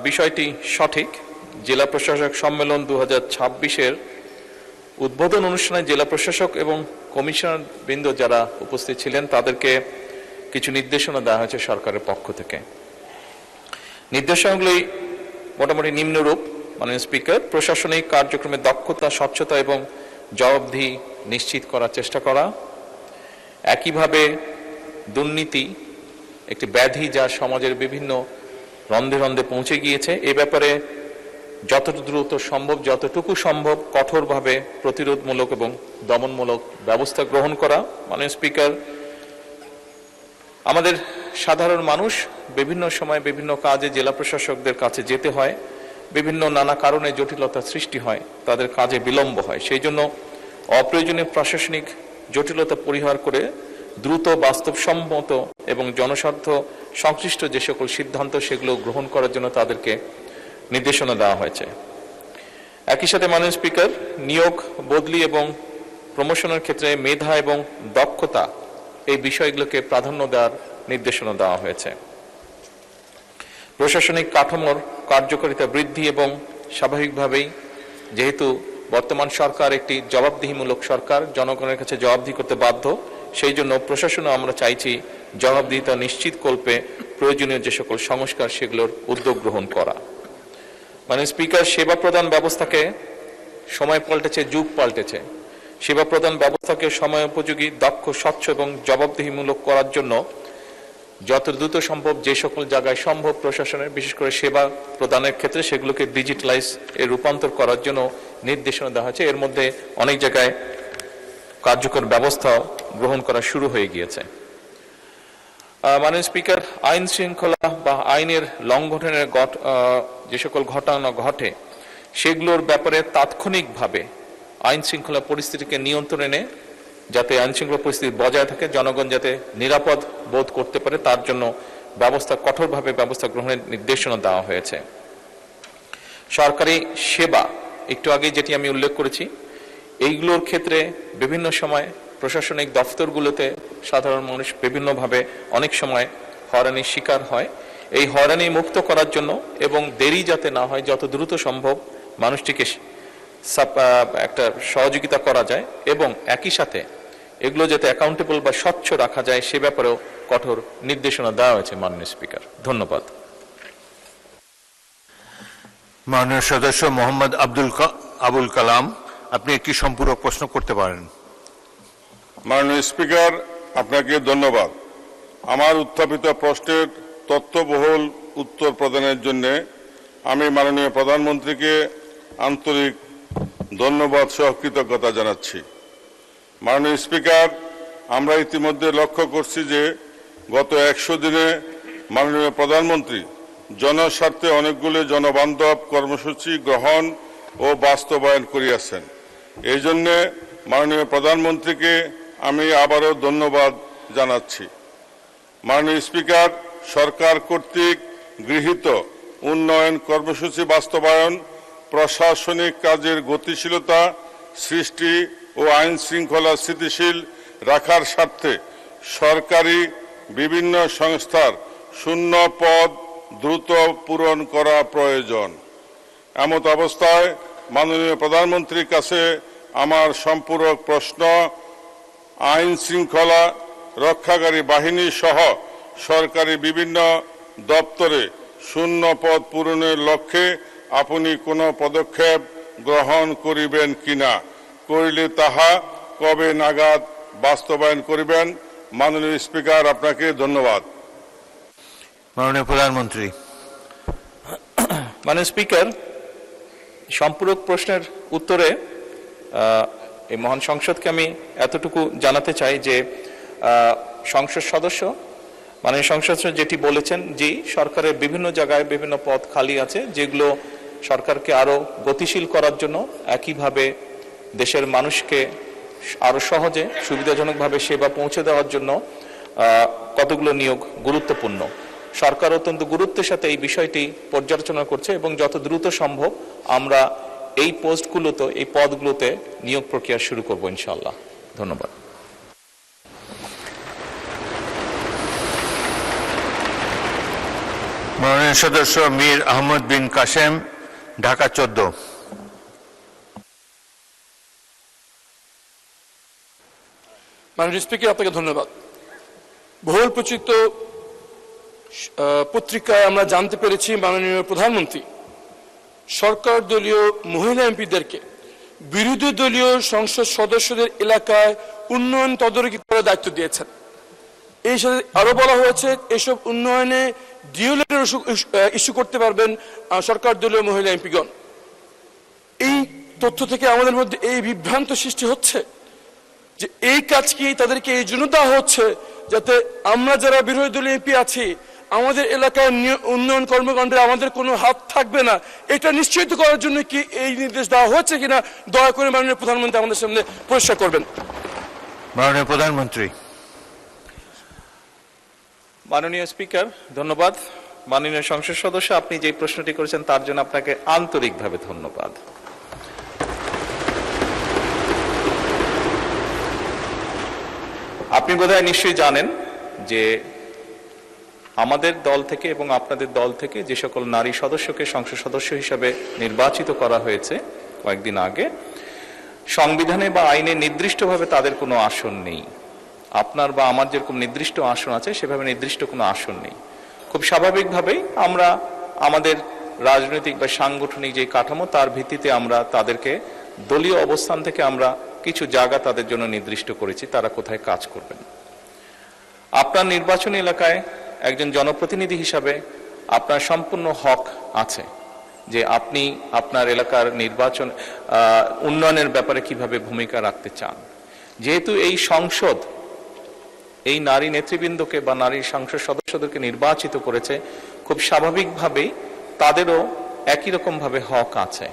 বিষয়টি সঠিক। জেলা প্রশাসক সম্মেলন 2026-এর উদ্বোধন অনুষ্ঠানে জেলা প্রশাসক এবং কমিশনার বৃন্দ যারা উপস্থিত ছিলেন তাদেরকে কিছু নির্দেশনা দেওয়া হয়েছে সরকারের পক্ষ থেকে। নির্দেশনাগুলি মোটামুটি নিম্নরূপ। মাননীয় স্পিকার, প্রশাসনিক কার্যক্রমে দক্ষতা, স্বচ্ছতা এবং জবাবদিহি নিশ্চিত করার চেষ্টা করা। একইভাবে দুর্নীতি একটি ব্যাধি যা সমাজের বিভিন্ন রন্ধে রন্ধে পৌঁছে গিয়েছে, এ ব্যাপারে যত দ্রুত সম্ভব, যতটুকু সম্ভব কঠোরভাবে প্রতিরোধমূলক এবং দমনমূলক ব্যবস্থা গ্রহণ করা। মাননীয় স্পিকার, আমাদের সাধারণ মানুষ বিভিন্ন সময় বিভিন্ন কাজে জেলা প্রশাসকদের কাছে যেতে হয়, বিভিন্ন নানা কারণে জটিলতা সৃষ্টি হয়, তাদের কাজে বিলম্ব হয়। সেই জন্য অপ্রয়োজনীয় প্রশাসনিক জটিলতা পরিহার করে দ্রুত, বাস্তবসম্মত এবং জনস্বার্থ সংশ্লিষ্ট যে সকল সিদ্ধান্ত সেগুলো গ্রহণ করার জন্য তাদেরকে নির্দেশনা দেওয়া হয়েছে। একই সাথে মাননীয় স্পিকার, নিয়োগ, বদলি এবং প্রমোশনের ক্ষেত্রে মেধা এবং দক্ষতা এই বিষয়গুলোকে প্রাধান্য দেওয়ার নির্দেশনা দেওয়া হয়েছে। প্রশাসনিক কাঠামোর কার্যকারিতা বৃদ্ধি এবং স্বাভাবিকভাবেই যেহেতু বর্তমান সরকার একটি জবাবদিহিমূলক সরকার, জনগণের কাছে জবাবদিহি করতে বাধ্য, সেই জন্য প্রশাসনও আমরা চাইছি জবাবদিহিতা নিশ্চিত কল্পে প্রয়োজনীয় যে সকল সংস্কার সেগুলোর উদ্যোগ গ্রহণ করা। মানে স্পিকার, সেবা প্রদান ব্যবস্থাকে সময় পাল্টেছে, যুগ পাল্টেছে। সেবা প্রদান ব্যবস্থাকে সময় উপযোগী, দক্ষ, স্বচ্ছ এবং জবাবদিহিমূলক করার জন্য যত দ্রুত সম্ভব যে সকল জায়গায় সম্ভব প্রশাসনের, বিশেষ করে সেবা প্রদানের ক্ষেত্রে সেগুলোকে ডিজিটালাইজ এর রূপান্তর করার জন্য নির্দেশনা দেওয়া হয়েছে। এর মধ্যে অনেক জায়গায় কার্যকর ব্যবস্থা গ্রহণ করা শুরু হয়ে গিয়েছে। মাননীয় স্পিকার, আইন শৃঙ্খলা বা আইনের লঙ্ঘনের যে সকল ঘটনা ঘটে সেগুলোর ব্যাপারে তাৎক্ষণিকভাবে আইন শৃঙ্খলা পরিস্থিতিকে নিয়ন্ত্রণে এনে যাতে আইন শৃঙ্খলা পরিস্থিতি বজায় থাকে, জনগণ যাতে নিরাপদ বোধ করতে পারে তার জন্য কঠোরভাবে ব্যবস্থা গ্রহণের নির্দেশনা দেওয়া হয়েছে। সরকারি সেবা, একটু আগে যেটি আমি উল্লেখ করেছি, এইগুলোর ক্ষেত্রে বিভিন্ন সময় প্রশাসনিক দফতরগুলোতে সাধারণ মানুষ বিভিন্নভাবে অনেক সময় হয়রানির শিকার হয়। এই হয়রানি মুক্ত করার জন্য এবং দেরি যাতে না হয়, যত দ্রুত সম্ভব মানুষটিকে একটা সহযোগিতা করা যায় এবং একই সাথে এগুলো যাতে অ্যাকাউন্টেবল বা স্বচ্ছ রাখা যায় সে ব্যাপারেও কঠোর নির্দেশনা দেওয়া হয়েছে। মাননীয় স্পিকার, ধন্যবাদ। মাননীয় সদস্য মোহাম্মদ আবুল কালাম, আপনি একটি সম্পূরক প্রশ্ন করতে পারেন। মাননীয় স্পিকার, আপনাকে ধন্যবাদ। আমার উত্থাপিত প্রশ্নের তথ্যবহুল উত্তর প্রদানের জন্য আমি মাননীয় প্রধানমন্ত্রীকে আন্তরিক ধন্যবাদ সহ কৃতজ্ঞতা জানাচ্ছি। মাননীয় স্পিকার, আমরা ইতিমধ্যে লক্ষ্য করছি যে গত 100 দিনে মাননীয় প্রধানমন্ত্রী জনস্বার্থে অনেকগুলো জনবান্ধব কর্মসূচি গ্রহণ ও বাস্তবায়ন করিয়াছেন। এই জন্যে মাননীয় প্রধানমন্ত্রীকে আমি আবারও ধন্যবাদ জানাচ্ছি। মাননীয় স্পিকার, সরকার কর্তৃক গৃহীত উন্নয়ন কর্মসূচি বাস্তবায়ন, প্রশাসনিক কাজের গতিশীলতা সৃষ্টি ও আইন শৃঙ্খলা স্থিতিশীল রাখার স্বার্থে সরকারি বিভিন্ন সংস্থার শূন্য পদ দ্রুত পূরণ করা প্রয়োজন। এমত অবস্থায় মাননীয় প্রধানমন্ত্রীর কাছে আমার সম্পূরক প্রশ্ন, আইন শৃঙ্খলা রক্ষাকারী বাহিনী সহ সরকারি বিভিন্ন দপ্তরে শূন্য পদ পূরণের লক্ষ্যে আপনি কোনো পদক্ষেপ গ্রহণ করিবেন কিনা, করিলে তাহা কবে নাগাদ বাস্তবায়ন করিবেন? মাননীয় স্পিকার, আপনাকে ধন্যবাদ। মাননীয় প্রধানমন্ত্রী। মাননীয় স্পিকার, সম্পূরক প্রশ্নের উত্তরে এই মহান সংসদকে আমি এতটুকু জানাতে চাই যে সংসদ সদস্য মাননীয় সংসদ যেটি বলেছেন, যে সরকারের বিভিন্ন জায়গায় বিভিন্ন পদ খালি আছে যেগুলো সরকারকে আরো গতিশীল করার জন্য, একইভাবে দেশের মানুষকে আরো সহজে সুবিধাজনকভাবে সেবা পৌঁছে দেওয়ার জন্য কতগুলো নিয়োগ গুরুত্বপূর্ণ। সরকার অত্যন্ত গুরুত্বের সাথে এই বিষয়টি পর্যালোচনা করছে এবং যত দ্রুত সম্ভব আমরা এই পোস্টগুলোতে, এই পদগুলোতে নিয়োগ প্রক্রিয়া শুরু করব ইনশাআল্লাহ। ধন্যবাদ। মাননীয় সদস্য মীর আহমদ বিন কাসেম, ঢাকা 14। মাননীয় স্পিকার, আপনাকে ধন্যবাদ। বহুল প্রচিত পত্রিকায় আমরা জানতে পেরেছি মাননীয় প্রধানমন্ত্রী সরকার দলীয় মহিলা এমপিদেরকে বিরোধী দলীয় সংসদ সদস্যদের এলাকায় উন্নয়ন তদারকি করার দায়িত্ব দিয়েছেন। এই সাথে আরো বলা হয়েছে এসব উন্নয়নে ডিও লেটার ইস্যু করতে পারবেন সরকার দলীয় মহিলা এমপিগণ। এই তথ্য থেকে আমাদের মধ্যে এই বিভ্রান্ত সৃষ্টি হচ্ছে যে এই কাজ কি তাদেরকে এই জন্য দেওয়া হচ্ছে যাতে আমরা যারা বিরোধী দলীয় এমপি আছি আমাদের এলাকায় উন্নয়ন কর্মকাণ্ডে আমাদের কোনো হাত থাকবে না, এটা নিশ্চিত করার জন্য কি এই নির্দেশ দেওয়া হচ্ছে কিনা দয়া করে মাননীয় প্রধানমন্ত্রী আমাদের সামনে পরিষ্কার করবেন। মাননীয় প্রধানমন্ত্রী। মাননীয় স্পিকার, ধন্যবাদ। মাননীয় সংসদ সদস্য, আপনি যে প্রশ্নটি করেছেন তার জন্য আপনাকে আন্তরিকভাবে ধন্যবাদ। আপনি বোধহয় নিশ্চয়ই জানেন যে আমাদের দল থেকে এবং আপনাদের দল থেকে যে সকল নারী সদস্যকে সংসদ সদস্য হিসেবে নির্বাচিত করা হয়েছে কয়েকদিন আগে, সংবিধানে বা আইনে নির্দিষ্টভাবে তাদের কোনো আসন নেই। আপনার বা আমার যেরকম নির্দিষ্ট আসন আছে সেভাবে নির্দিষ্ট কোনো আসন নেই। খুব স্বাভাবিকভাবেই আমরা আমাদের রাজনৈতিক বা সাংগঠনিক যে কাঠামো তার ভিত্তিতে আমরা তাদেরকে দলীয় অবস্থান থেকে আমরা কিছু জায়গা তাদের জন্য নির্দিষ্ট করেছি তারা কোথায় কাজ করবেন। আপনার নির্বাচনী এলাকায় একজন জনপ্রতিনিধি হিসাবে আপনার সম্পূর্ণ হক আছে যে আপনি আপনার এলাকার নির্বাচন উন্নয়নের ব্যাপারে কিভাবে ভূমিকা রাখতে চান। যেহেতু এই সংসদ এই নারী নেতৃবৃন্দকে বা নারী সংসদ সদস্যদেরকে নির্বাচিত করেছে, খুব স্বাভাবিকভাবেই তাদেরও একই রকম ভাবে হক আছে।